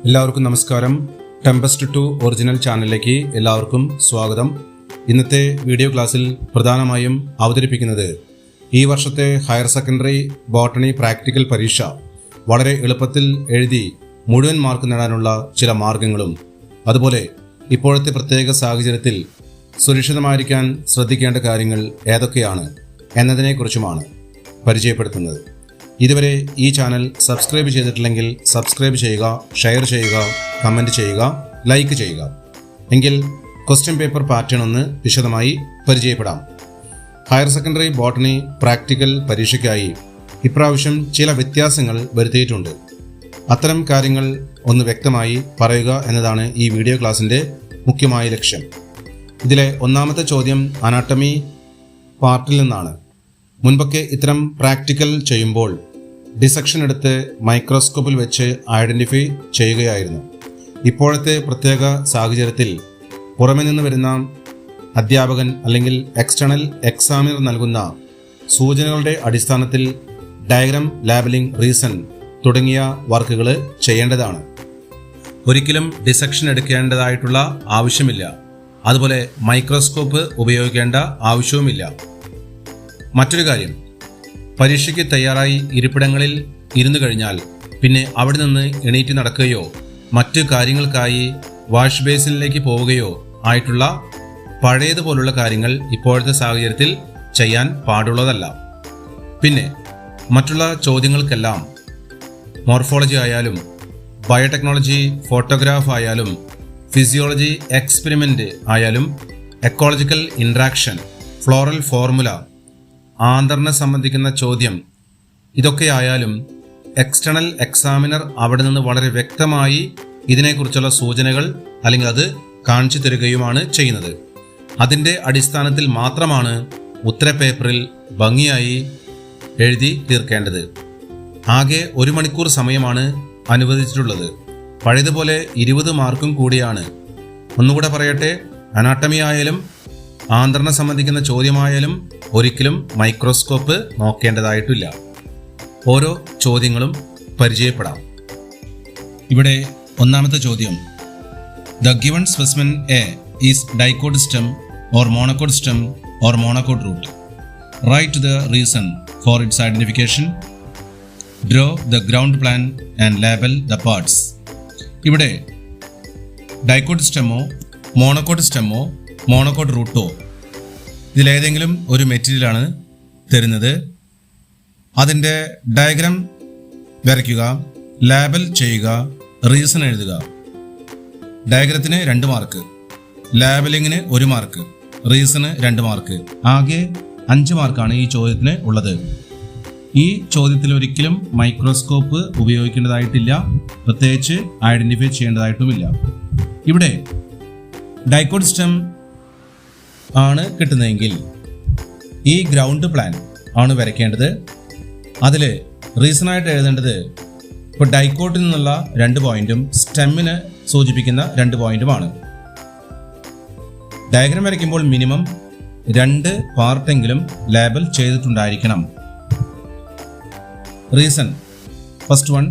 എല്ലാവർക്കും നമസ്കാരം. Tempest 2 original ചാനലിലേക്ക് എല്ലാവർക്കും സ്വാഗതം. ഇന്നത്തെ വീഡിയോ ക്ലാസ്സിൽ പ്രധാനമായും അവതരിപ്പിക്കുന്നത് ഈ വർഷത്തെ ഹയർ സെക്കൻഡറി ബോട്ടണി പ്രാക്ടിക്കൽ പരീക്ഷ വളരെ എളുപ്പത്തിൽ എഴുതി മുഴുവൻ മാർക്ക് നേടാനുള്ള ചില മാർഗങ്ങളും, അതുപോലെ ഇപ്പോഴത്തെ പ്രത്യേക സാഹചര്യത്തിൽ സുരക്ഷിതമായിരിക്കാൻ ശ്രദ്ധിക്കേണ്ട കാര്യങ്ങൾ ഏതൊക്കെയാണ് എന്നതിനെക്കുറിച്ചുമാണ് പരിചയപ്പെടുത്തുന്നത്. ഇതുവരെ ഈ ചാനൽ സബ്സ്ക്രൈബ് ചെയ്തിട്ടില്ലെങ്കിൽ സബ്സ്ക്രൈബ് ചെയ്യുക, ഷെയർ ചെയ്യുക, കമൻറ്റ് ചെയ്യുക, ലൈക്ക് ചെയ്യുക. എങ്കിൽ ക്വസ്റ്റ്യൻ പേപ്പർ പാറ്റേൺ ഒന്ന് വിശദമായി പരിചയപ്പെടാം. ഹയർ സെക്കൻഡറി ബോട്ടണി പ്രാക്ടിക്കൽ പരീക്ഷയ്ക്കായി ഇപ്രാവശ്യം ചില വ്യത്യാസങ്ങൾ വരുത്തിയിട്ടുണ്ട്. അത്തരം കാര്യങ്ങൾ ഒന്ന് വ്യക്തമായി പറയുക എന്നതാണ് ഈ വീഡിയോ ക്ലാസ്സിൻ്റെ മുഖ്യമായ ലക്ഷ്യം. ഇതിലെ ഒന്നാമത്തെ ചോദ്യം അനാട്ടമി പാർട്ടിൽ നിന്നാണ്. മുൻപൊക്കെ ഇത്തരം പ്രാക്ടിക്കൽ ചെയ്യുമ്പോൾ ഡിസെക്ഷൻ എടുത്ത് മൈക്രോസ്കോപ്പിൽ വെച്ച് ഐഡൻറ്റിഫൈ ചെയ്യുകയായിരുന്നു. ഇപ്പോഴത്തെ പ്രത്യേക സാഹചര്യത്തിൽ പുറമെ നിന്ന് വരുന്ന അധ്യാപകൻ അല്ലെങ്കിൽ എക്സ്റ്റേണൽ എക്സാമിനർ നൽകുന്ന സൂചനകളുടെ അടിസ്ഥാനത്തിൽ ഡയഗ്രാം, ലാബലിംഗ്, റീസൺ തുടങ്ങിയ വർക്കുകൾ ചെയ്യേണ്ടതാണ്. ഒരിക്കലും ഡിസെക്ഷൻ എടുക്കേണ്ടതായിട്ടുള്ള ആവശ്യമില്ല. അതുപോലെ മൈക്രോസ്കോപ്പ് ഉപയോഗിക്കേണ്ട ആവശ്യവുമില്ല. മറ്റൊരു കാര്യം, പരീക്ഷയ്ക്ക് തയ്യാറായി ഇരിപ്പിടങ്ങളിൽ ഇരുന്നു കഴിഞ്ഞാൽ പിന്നെ അവിടെ നിന്ന് എണീറ്റ് നടക്കുകയോ മറ്റു കാര്യങ്ങൾക്കായി വാഷ് ബേസിനിലേക്ക് പോവുകയോ ആയിട്ടുള്ള പഴയതുപോലുള്ള കാര്യങ്ങൾ ഇപ്പോഴത്തെ സാഹചര്യത്തിൽ ചെയ്യാൻ പാടുള്ളതല്ല. പിന്നെ മറ്റുള്ള ചോദ്യങ്ങൾക്കെല്ലാം മോർഫോളജി ആയാലും ബയോടെക്നോളജി, ഫോട്ടോഗ്രാഫ് ആയാലും ഫിസിയോളജി എക്സ്പെരിമെൻ്റ് ആയാലും എക്കോളജിക്കൽ ഇൻട്രാക്ഷൻ, ഫ്ലോറൽ ഫോർമുല, ആന്തറിനെ സംബന്ധിക്കുന്ന ചോദ്യം, ഇതൊക്കെയായാലും എക്സ്റ്റേണൽ എക്സാമിനർ അവിടെ നിന്ന് വളരെ വ്യക്തമായി ഇതിനെക്കുറിച്ചുള്ള സൂചനകൾ അല്ലെങ്കിൽ അത് കാണിച്ചു തരികയുമാണ് ചെയ്യുന്നത്. അതിൻ്റെ അടിസ്ഥാനത്തിൽ മാത്രമാണ് ഉത്തരപേപ്പറിൽ ഭംഗിയായി എഴുതി തീർക്കേണ്ടത്. ആകെ 1 മണിക്കൂർ സമയമാണ് അനുവദിച്ചിട്ടുള്ളത്. പഴയതുപോലെ 20 മാർക്കും കൂടിയാണ്. ഒന്നുകൂടെ പറയട്ടെ, അനാട്ടമി ആയാലും ആന്തറിനെ സംബന്ധിക്കുന്ന ചോദ്യമായാലും ഒരിക്കലും മൈക്രോസ്കോപ്പ് നോക്കേണ്ടതായിട്ടില്ല. ഓരോ ചോദ്യങ്ങളും പരിചയപ്പെടാം. ഇവിടെ ഒന്നാമത്തെ ചോദ്യം, the given specimen A is dicot stem or monocot stem or monocot root. Right the reason for its identification. Draw the ground plan and label the parts. ഇവിടെ ഡൈക്കോട്ട് സ്റ്റെമ്മോ മോണോക്കോട്ട് സ്റ്റെമ്മോ മോണോക്കോട്ട് റൂട്ടോ ഇതിലേതെങ്കിലും ഒരു മെറ്റീരിയലാണ് തരുന്നത്. അതിൻ്റെ ഡയഗ്രാം വരയ്ക്കുക, ലേബൽ ചെയ്യുക, റീസൺ എഴുതുക. ഡയഗ്രത്തിന് 2 മാർക്ക്, ലേബലിങ്ങിന് 1 മാർക്ക്, റീസണ് 2 മാർക്ക്. ആകെ 5 മാർക്കാണ് ഈ ചോദ്യത്തിന് ഉള്ളത്. ഈ ചോദ്യത്തിൽ ഒരിക്കലും മൈക്രോസ്കോപ്പ് ഉപയോഗിക്കേണ്ടതായിട്ടില്ല, പ്രത്യേകിച്ച് ഐഡന്റിഫൈ ചെയ്യേണ്ടതായിട്ടുമില്ല. ഇവിടെ ഡൈക്കോട്ട് സ്റ്റെം ആണ് കിട്ടുന്നതെങ്കിൽ ഈ ഗ്രൗണ്ട് പ്ലാൻ ആണ് വരയ്ക്കേണ്ടത്. അതിൽ റീസണായിട്ട് എഴുതേണ്ടത് ഇപ്പോൾ ഡൈക്കോട്ടിൽ നിന്നുള്ള 2 പോയിന്റും സ്റ്റെമ്മിന് സൂചിപ്പിക്കുന്ന 2 പോയിന്റുമാണ്. ഡയഗ്രാം വരയ്ക്കുമ്പോൾ മിനിമം 2 പാർട്ടെങ്കിലും ലേബൽ ചെയ്തിട്ടുണ്ടായിരിക്കണം. Reason, first one,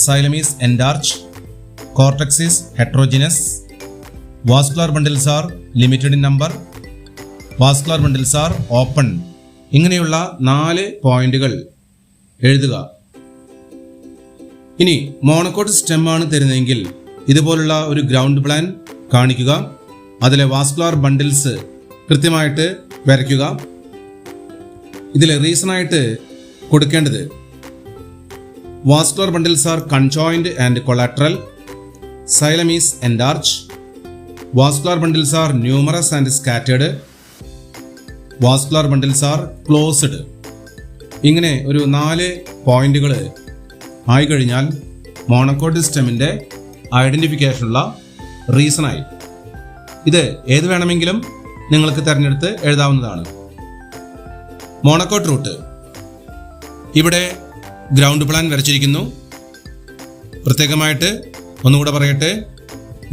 xylem is endarch, cortex is heterogenous, vascular bundles are limited in number, vascular bundles are open. ഇങ്ങനെയുള്ള 4 പോയിന്റുകൾ എഴുതുക. ഇനി മോണോക്കോട്ട് സ്റ്റെം ആണ് തരുന്നതെങ്കിൽ ഇതുപോലുള്ള ഒരു ഗ്രൗണ്ട് പ്ലാൻ കാണിക്കുക. അതിലെ വാസ്കുലർ ബണ്ടിൽസ് കൃത്യമായിട്ട് വരയ്ക്കുക. ഇതിൽ റീസണായിട്ട് കൊടുക്കേണ്ടത് vascular bundles are conjoint and collateral, xylem is endarch, vascular bundles are numerous and scattered, vascular bundles are closed. ഇങ്ങനെ ഒരു 4 പോയിന്റുകൾ ആയി കഴിഞ്ഞാൽ മോണോക്കോട്ട് സ്റ്റെമ്മിൻ്റെ ഐഡന്റിഫിക്കേഷനുള്ള റീസണായി. ഇത് ഏത് വേണമെങ്കിലും നിങ്ങൾക്ക് തിരഞ്ഞെടുത്ത് എഴുതാവുന്നതാണ്. മോണോക്കോട്ട് റൂട്ട്, ഇവിടെ ഗ്രൗണ്ട് പ്ലാൻ വരച്ചിരിക്കുന്നു. പ്രത്യേകമായിട്ട് ഒന്നുകൂടെ പറയട്ടെ,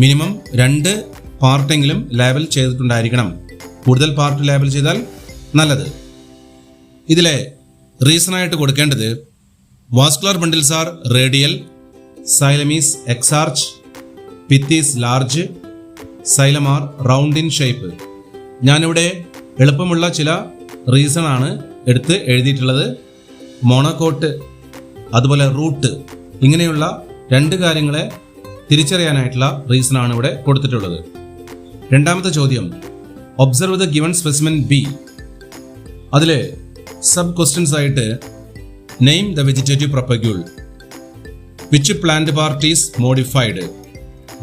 മിനിമം 2 പാർട്ടെങ്കിലും ലേബൽ ചെയ്തിട്ടുണ്ടായിരിക്കണം. കൂടുതൽ പാർട്ട് ലേബൽ ചെയ്താൽ നല്ലത്. ഇതിലെ റീസണായിട്ട് കൊടുക്കേണ്ടത് vascular bundles are radial, xylem is exarch, pith is large, xylem are round in shape. ഞാനിവിടെ എളുപ്പമുള്ള ചില റീസൺ ആണ് എടുത്ത് എഴുതിയിട്ടുള്ളത്. മോണോകോട്ട് അതുപോലെ റൂട്ട് ഇങ്ങനെയുള്ള രണ്ട് കാര്യങ്ങളെ തിരിച്ചറിയാനായിട്ടുള്ള റീസൺ ആണ് ഇവിടെ കൊടുത്തിട്ടുള്ളത്. രണ്ടാമത്തെ ചോദ്യം, observe the given specimen B. അതിൽ സബ് ക്വസ്റ്റ്യൻസ് ആയിട്ട് name the vegetative propagule, which plant part is modified,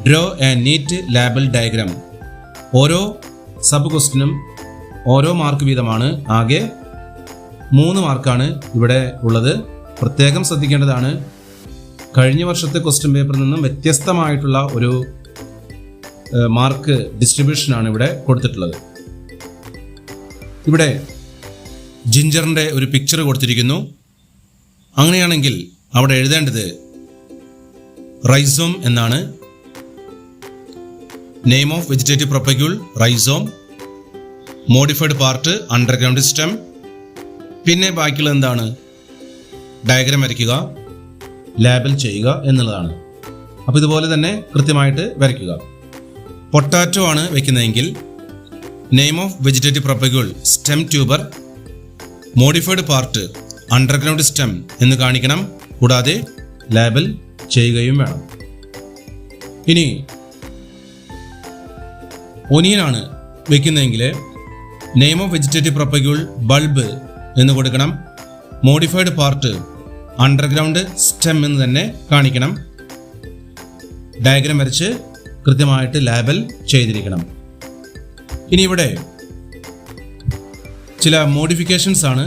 draw a neat label diagram. ഓരോ സബ് ക്വസ്റ്റ്യനും ഓരോ മാർക്ക് വീതമാണ്. ആകെ 3 മാർക്കാണ് ഇവിടെ ഉള്ളത്. പ്രത്യേകം ശ്രദ്ധിക്കേണ്ടതാണ്, കഴിഞ്ഞ വർഷത്തെ ക്വസ്റ്റ്യൻ പേപ്പറിൽ നിന്നും വ്യത്യസ്തമായിട്ടുള്ള ഒരു മാർക്ക് ഡിസ്ട്രിബ്യൂഷനാണ് ഇവിടെ കൊടുത്തിട്ടുള്ളത്. ഇവിടെ ജിഞ്ചറിൻ്റെ ഒരു പിക്ചർ കൊടുത്തിരിക്കുന്നു. അങ്ങനെയാണെങ്കിൽ അവിടെ എഴുതേണ്ടത് റൈസോം എന്നാണ്. Name of vegetative propagule rhizome, modified part underground stem. പിന്നെ ബാക്കിയുള്ള എന്താണ്, ഡയഗ്രാം വരയ്ക്കുക, ലേബൽ ചെയ്യുക എന്നുള്ളതാണ്. അപ്പോൾ ഇതുപോലെ തന്നെ കൃത്യമായിട്ട് വരയ്ക്കുക. പൊട്ടാറ്റോ ആണ് വെക്കുന്നതെങ്കിൽ name of vegetative propagule stem tuber, modified part underground stem എന്ന് കാണിക്കണം. കൂടാതെ ലേബൽ ചെയ്യുകയും വേണം. ഇനി ഒനിയനാണ് വെക്കുന്നതെങ്കിൽ name of vegetative propagule bulb എന്ന് കൊടുക്കണം. മോഡിഫൈഡ് പാർട്ട് അണ്ടർഗ്രൗണ്ട് സ്റ്റെം എന്ന് തന്നെ കാണിക്കണം. ഡയഗ്രാം വരച്ച് കൃത്യമായിട്ട് ലേബൽ ചെയ്തിരിക്കണം. ഇനി ഇവിടെ ചില മോഡിഫിക്കേഷൻസ് ആണ്.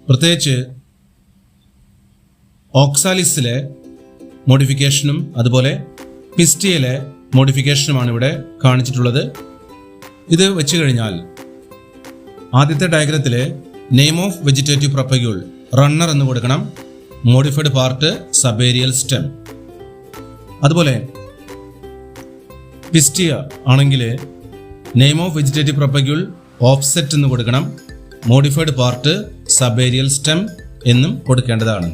പ്രത്യേകിച്ച് ഓക്സാലിസിലെ മോഡിഫിക്കേഷനും അതുപോലെ പിസ്റ്റിയയിലെ മോഡിഫിക്കേഷനുമാണ് ഇവിടെ കാണിച്ചിട്ടുള്ളത്. ഇത് വെച്ച് കഴിഞ്ഞാൽ ആദ്യത്തെ ഡയഗ്രത്തിലെ name of vegetative propagule runner എന്ന് കൊടുക്കണം. Modified part subaerial stem. അതുപോലെ പിസ്റ്റിയ ആണെങ്കിൽ name of vegetative propagule offset എന്ന് കൊടുക്കണം. മോഡിഫൈഡ് പാർട്ട് സബേരിയൽ സ്റ്റെം എന്നും കൊടുക്കേണ്ടതാണ്.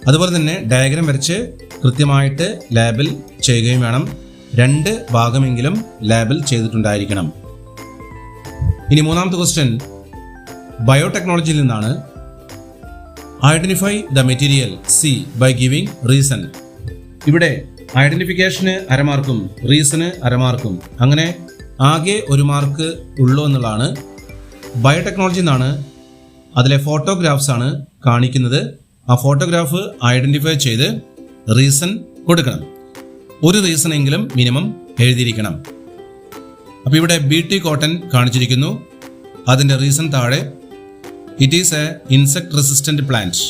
അതുപോലെ തന്നെ ഡയഗ്രാം വരച്ച് കൃത്യമായിട്ട് ലേബൽ ചെയ്യുകയും വേണം. 2 ഭാഗമെങ്കിലും ലേബൽ ചെയ്തിട്ടുണ്ടായിരിക്കണം. ഇനി മൂന്നാമത്തെ ക്വസ്റ്റ്യൻ ബയോടെക്നോളജിയിൽ നിന്നാണ്. Identify the material C by giving reason. ഇവിടെ ഐഡന്റിഫിക്കേഷന് അരമാർക്കും റീസണ് അരമാർക്കും, അങ്ങനെ ആകെ 1 മാർക്ക് ഉള്ളൂ എന്നുള്ളതാണ്. ബയോടെക്നോളജി എന്നാണ്. അതിലെ ഫോട്ടോഗ്രാഫ്സ് ആണ് കാണിക്കുന്നത്. ആ ഫോട്ടോഗ്രാഫ് ഐഡന്റിഫൈ ചെയ്ത് റീസൺ കൊടുക്കണം. ഒരു റീസൺ എങ്കിലും മിനിമം എഴുതിയിരിക്കണം. അപ്പോൾ ഇവിടെ BT കോട്ടൺ കാണിച്ചിരിക്കുന്നു. അതിൻ്റെ റീസൺ താഴെ it is a insect resistant plant,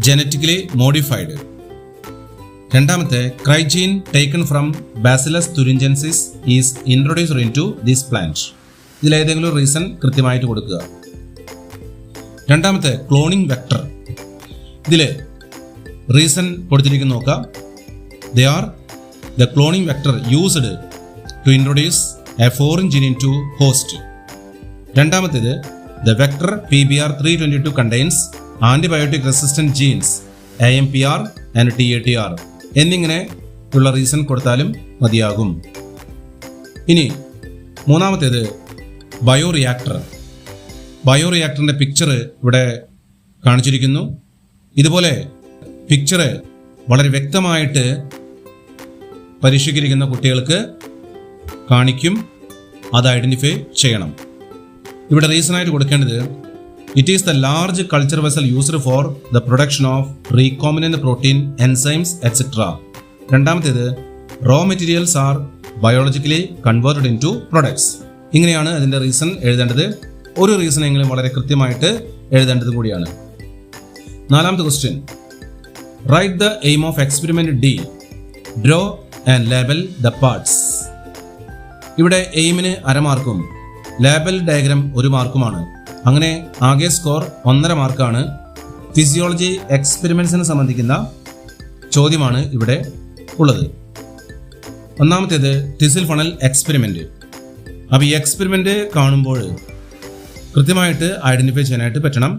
genetically modified. രണ്ടാമത്തെ cry gene taken from Bacillus thuringiensis is introduced in to this plant. ഇതിലേതെങ്കിലും റീസൺ കൃത്യമായിട്ട് കൊടുക്കുക. രണ്ടാമത്തെ ക്ലോണിംഗ് വെക്ടർ. ഇതിൽ റീസൺ കൊടുത്തിരിക്കുന്നു നോക്കാം. They are the cloning vector used to introduce a foreign gene in to host. രണ്ടാമത്തേത് the vector PBR 322 contains antibiotic resistant genes AMPR and TATR എന്നിങ്ങനെ ഉള്ള റീസൺ കൊടുത്താലും മതിയാകും. ഇനി മൂന്നാമത്തേത് ബയോറിയാക്ടർ. ബയോറിയാക്ടറിൻ്റെ പിക്ചർ ഇവിടെ കാണിച്ചിരിക്കുന്നു. ഇതുപോലെ പിക്ചർ വളരെ വ്യക്തമായിട്ട് പരീക്ഷിക്കുന്ന കുട്ടികൾക്ക് കാണിക്കും. അത് ഐഡന്റിഫൈ ചെയ്യണം. ഇവിടെ റീസണായിട്ട് കൊടുക്കേണ്ടത് it is the large culture vessel used for the production of recombinant protein enzymes etcetera. രണ്ടാമത്തേത് raw materials are biologically converted in to products. ഇങ്ങനെയാണ് അതിൻ്റെ റീസൺ എഴുതേണ്ടത്. ഒരു റീസൺ എങ്കിലും വളരെ കൃത്യമായിട്ട് എഴുതേണ്ടത് കൂടിയാണ്. നാലാമത്തെ question write the aim of experiment D. Draw and label the parts. ഇവിടെ എയിമിന് അരമാർക്കും ലേബൽ ഡയഗ്രാം 1 മാർക്കുമാണ്. അങ്ങനെ ആകെ സ്കോർ 1.5 മാർക്കാണ്. ഫിസിയോളജി എക്സ്പെരിമെന്റ്സിനെ സംബന്ധിക്കുന്ന ചോദ്യമാണ് ഇവിടെ ഉള്ളത്. ഒന്നാമത്തേത് ടിസിൽ ഫണൽ എക്സ്പെരിമെന്റ്. അപ്പോൾ ഈ എക്സ്പെരിമെന്റ് കാണുമ്പോൾ കൃത്യമായിട്ട് ഐഡന്റിഫൈ ചെയ്യാനായിട്ട് പറ്റണം.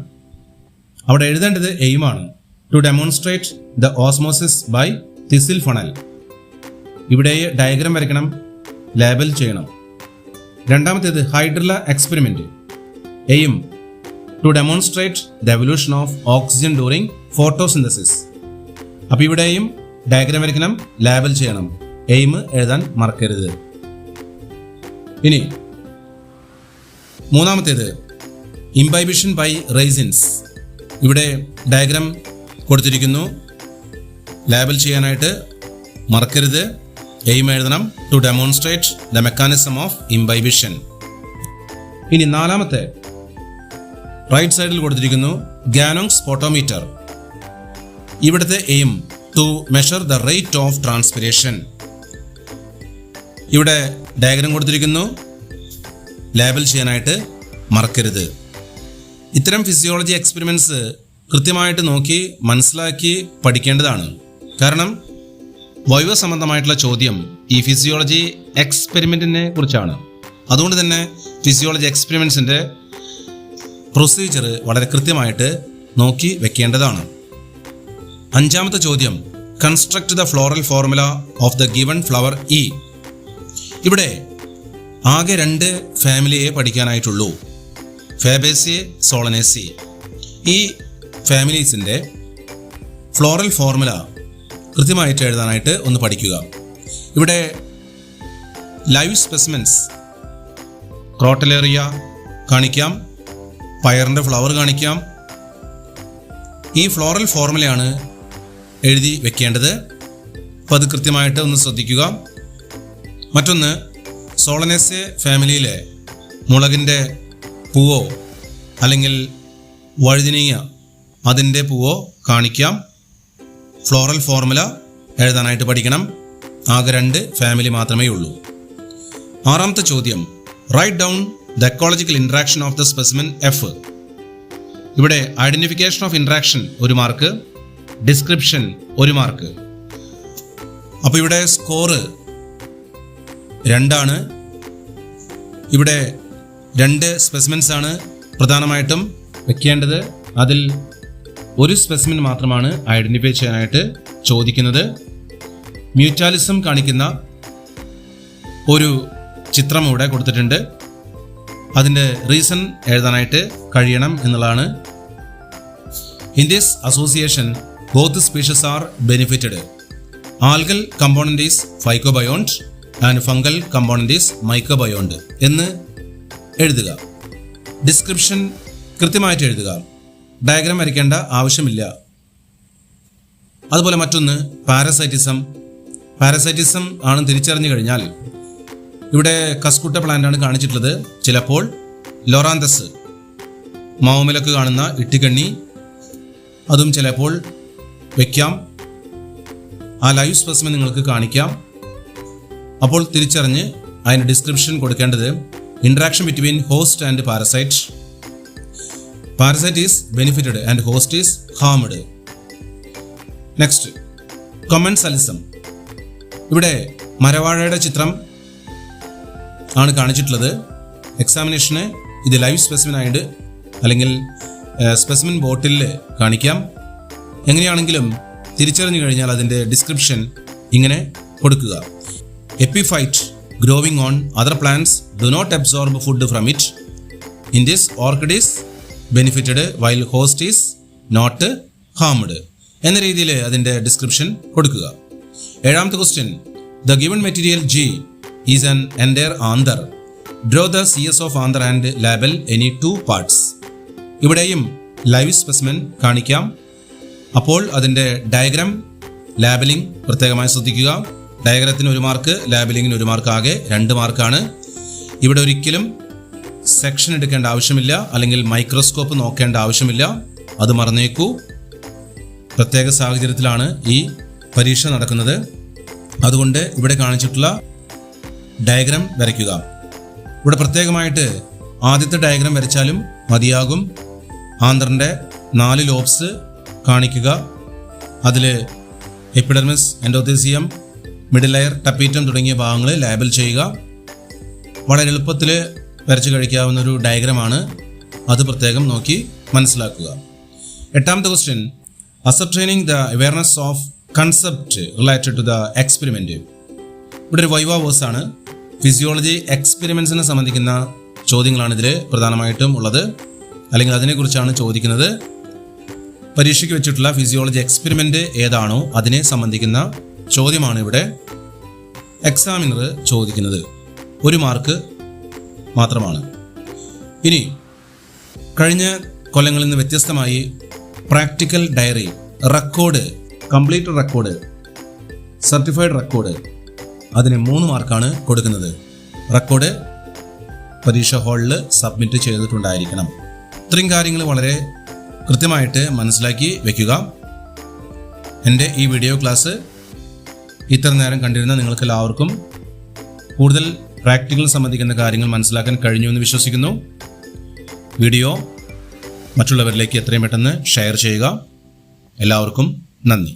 അവിടെ എഴുതേണ്ടത് എയിമാണ് to demonstrate the osmosis by thistle funnel. ഇവിടെ ഡയഗ്രാം വരയ്ക്കണം, ലേബൽ ചെയ്യണം. രണ്ടാമത്തേത് hydrilla experiment. Aim to demonstrate the evolution of oxygen during photosynthesis. അപ്പോൾ ഇവിടെയും ഡയഗ്രാം വരയ്ക്കണം, ലേബൽ ചെയ്യണം. എയിം എഴുതാൻ മറക്കരുത്. ഇനി മൂന്നാമത്തേത് ഇംബൈബിഷൻ ബൈ റൈസിൻസ്. ഇവിടെ ഡയഗ്രാം കൊടുത്തിരിക്കുന്നു, ലേബൽ ചെയ്യാനായിട്ട് മറക്കരുത്. എയിം എഴുതണം, to demonstrate the mechanism of imbibition. ഇനി നാലാമത്തെ റൈറ്റ് സൈഡിൽ കൊടുത്തിരിക്കുന്നു ഗാനോങ്സ് സ്പോട്ടോമീറ്റർ. ഇവിടുത്തെ aim to measure the rate of transpiration. ഇവിടെ ഡയഗ്രാം കൊടുത്തിരിക്കുന്നു, ലേബൽ ചെയ്യാനായിട്ട് മറക്കരുത്. ഇത്തരം ഫിസിയോളജി എക്സ്പെരിമെന്റ്സ് കൃത്യമായിട്ട് നോക്കി മനസ്സിലാക്കി പഠിക്കേണ്ടതാണ്. കാരണം വൈവ സംബന്ധമായിട്ടുള്ള ചോദ്യം ഈ ഫിസിയോളജി എക്സ്പെരിമെന്റിനെ കുറിച്ചാണ്. അതുകൊണ്ട് തന്നെ ഫിസിയോളജി എക്സ്പെരിമെന്റ്സിന്റെ പ്രൊസീജിയർ വളരെ കൃത്യമായിട്ട് നോക്കി വെക്കേണ്ടതാണ്. അഞ്ചാമത്തെ ചോദ്യം construct the floral formula of the given flower E. ഇവിടെ ആകെ 2 ഫാമിലിയെ പഠിക്കാനായിട്ടുള്ളൂ, ഫാബേസിയെ, സോളനേസി. ഈ ഫാമിലീസിൻ്റെ ഫ്ലോറൽ ഫോർമുല കൃത്യമായിട്ട് എഴുതാനായിട്ട് ഒന്ന് പഠിക്കുക. ഇവിടെ ലൈവ് സ്പെസിമെൻസ് ക്രോട്ടലേറിയ കാണിക്കാം, പയറിൻ്റെ ഫ്ലവർ കാണിക്കാം. ഈ ഫ്ലോറൽ ഫോർമുലയാണ് എഴുതി വെക്കേണ്ടത്. അപ്പോൾ അത് കൃത്യമായിട്ട് ഒന്ന് ശ്രദ്ധിക്കുക. മറ്റൊന്ന് സോളനേസെ ഫാമിലിയിലെ മുളകിൻ്റെ പൂവോ അല്ലെങ്കിൽ വഴുതിനങ്ങ അതിൻ്റെ പൂവോ കാണിക്കാം. ഫ്ലോറൽ ഫോർമുല എഴുതാനായിട്ട് പഠിക്കണം. ആകെ 2 ഫാമിലി മാത്രമേ ഉള്ളൂ. ആറാമത്തെ ചോദ്യം write down the ecological interaction of the specimen F. ഇവിടെ identification of interaction 1 mark, description 1 mark. അപ്പോൾ ഇവിടെ സ്കോറ് 2 ആണ്. ഇവിടെ 2 സ്പെസിമെൻസ് ആണ് പ്രധാനമായിട്ടും വെക്കേണ്ടത്. അതിൽ ഒരു സ്പെസിമെൻ മാത്രമാണ് ഐഡന്റിഫൈ ചെയ്യാനായിട്ട് ചോദിക്കുന്നത്. മ്യൂച്വാലിസം കാണിക്കുന്ന ഒരു ചിത്രം ഇവിടെ കൊടുത്തിട്ടുണ്ട്. അതിൻ്റെ റീസൺ എഴുതാനായിട്ട് കഴിയണം എന്നുള്ളതാണ്. In this association both species are benefited. Algal component is phycobiont and fungal component is mycobiont എന്ന് എഴുതുക. ഡിസ്ക്രിപ്ഷൻ കൃത്യമായിട്ട് എഴുതുക. ഡയഗ്രാം വരയ്ക്കേണ്ട ആവശ്യമില്ല. അതുപോലെ മറ്റൊന്ന് പാരസൈറ്റിസം ആണ് തിരിച്ചറിഞ്ഞു കഴിഞ്ഞാൽ ഇവിടെ കസ്കുട്ട പ്ലാന്റ് ആണ് കാണിച്ചിട്ടുള്ളത്. ചിലപ്പോൾ ലോറാന്തസ്, മാവുമിലൊക്കെ കാണുന്ന ഇട്ടിക്കണ്ണി, അതും ചിലപ്പോൾ വയ്ക്കാം. ആ ലൈവ് സ്പെസിമെൻ നിങ്ങൾക്ക് കാണിക്കാം. അപ്പോൾ തിരിച്ചറിഞ്ഞ് അതിന് ഡിസ്ക്രിപ്ഷൻ കൊടുക്കേണ്ടത് interaction between host and parasite. Parasite is benefited and host is harmed. Next commensalism. ഇവിടെ മരവാഴയുടെ ചിത്രം ആണ് കാണിച്ചിട്ടുള്ളത്. എക്സാമിനേഷന് ഇത് ലൈവ് സ്പെസിമെൻ ആയിട്ട് അല്ലെങ്കിൽ സ്പെസിമെൻ ബോട്ടിൽ കാണിക്കാം. എങ്ങനെയാണെങ്കിലും തിരിച്ചറിഞ്ഞു കഴിഞ്ഞാൽ അതിൻ്റെ ഡിസ്ക്രിപ്ഷൻ ഇങ്ങനെ കൊടുക്കുക. Epiphyte growing on other plants do not absorb food from it. In this orchid is benefited while host is not harmed എന്ന രീതിയിൽ അതിൻ്റെ ഡിസ്ക്രിപ്ഷൻ കൊടുക്കുക. ഏഴാമത്തെ question the given material G is an entire anther. Draw the CS of anther and label any 2 parts. ഇവിടെയും live specimen കാണിക്കാം. അപ്പോൾ അതിൻ്റെ diagram labelling പ്രത്യേകമായി ശ്രദ്ധിക്കുക. ഡയഗ്രത്തിന് 1 മാർക്ക്, ലാബലിങ്ങിന് 1 മാർക്ക്, ആകെ 2 മാർക്കാണ്. ഇവിടെ ഒരിക്കലും സെക്ഷൻ എടുക്കേണ്ട ആവശ്യമില്ല, അല്ലെങ്കിൽ മൈക്രോസ്കോപ്പ് നോക്കേണ്ട ആവശ്യമില്ല. അത് മറന്നേക്കൂ. പ്രത്യേക സാഹചര്യത്തിലാണ് ഈ പരീക്ഷ നടക്കുന്നത്. അതുകൊണ്ട് ഇവിടെ കാണിച്ചിട്ടുള്ള ഡയഗ്രാം വരയ്ക്കുക. ഇവിടെ പ്രത്യേകമായിട്ട് ആദ്യത്തെ ഡയഗ്രാം വരച്ചാലും മതിയാകും. ആന്തറിൻ്റെ 4 ലോബ്സ് കാണിക്കുക. അതിൽ എപ്പിഡെർമിസ്, എൻഡോതീസിയം, മിഡിൽ ലെയർ, ടപ്പീറ്റം തുടങ്ങിയ ഭാഗങ്ങൾ ലേബൽ ചെയ്യുക. വളരെ എളുപ്പത്തിൽ വരച്ച് കഴിക്കാവുന്ന ഒരു ഡയഗ്രമാണ്. അത് പ്രത്യേകം നോക്കി മനസ്സിലാക്കുക. എട്ടാമത്തെ question ascertaining the awareness of concept related to the experiment. ഇവിടെ ഒരു വൈവ വേഴ്സ് ആണ്. ഫിസിയോളജി എക്സ്പെരിമെൻസിനെ സംബന്ധിക്കുന്ന ചോദ്യങ്ങളാണ് ഇതിൽ പ്രധാനമായിട്ടും ഉള്ളത്, അല്ലെങ്കിൽ അതിനെക്കുറിച്ചാണ് ചോദിക്കുന്നത്. പരീക്ഷയ്ക്ക് വെച്ചിട്ടുള്ള ഫിസിയോളജി എക്സ്പെരിമെൻ്റ് ഏതാണോ അതിനെ സംബന്ധിക്കുന്ന ചോദ്യമാണ് ഇവിടെ എക്സാമിനർ ചോദിക്കുന്നത്. 1 മാർക്ക് മാത്രമാണ്. ഇനി കഴിഞ്ഞ കൊല്ലങ്ങളിൽ നിന്ന് വ്യത്യസ്തമായി practical diary, record, complete record, certified record, അതിന് 3 മാർക്കാണ് കൊടുക്കുന്നത്. റെക്കോർഡ് പരീക്ഷാ ഹാളിൽ സബ്മിറ്റ് ചെയ്തിട്ടുണ്ടായിരിക്കണം. ഇത്രയും കാര്യങ്ങൾ വളരെ കൃത്യമായിട്ട് മനസ്സിലാക്കി വെക്കുക. എൻ്റെ ഈ വീഡിയോ ക്ലാസ് ഇത്ര നേരം കണ്ടിരുന്ന നിങ്ങൾക്ക് എല്ലാവർക്കും കൂടുതൽ പ്രാക്ടിക്കൽ സംബന്ധിക്കുന്ന കാര്യങ്ങൾ മനസ്സിലാക്കാൻ കഴിഞ്ഞു എന്ന് വിശ്വസിക്കുന്നു. വീഡിയോ മറ്റുള്ളവരിലേക്ക് എത്രയും പെട്ടെന്ന് ഷെയർ ചെയ്യുക. എല്ലാവർക്കും നന്ദി.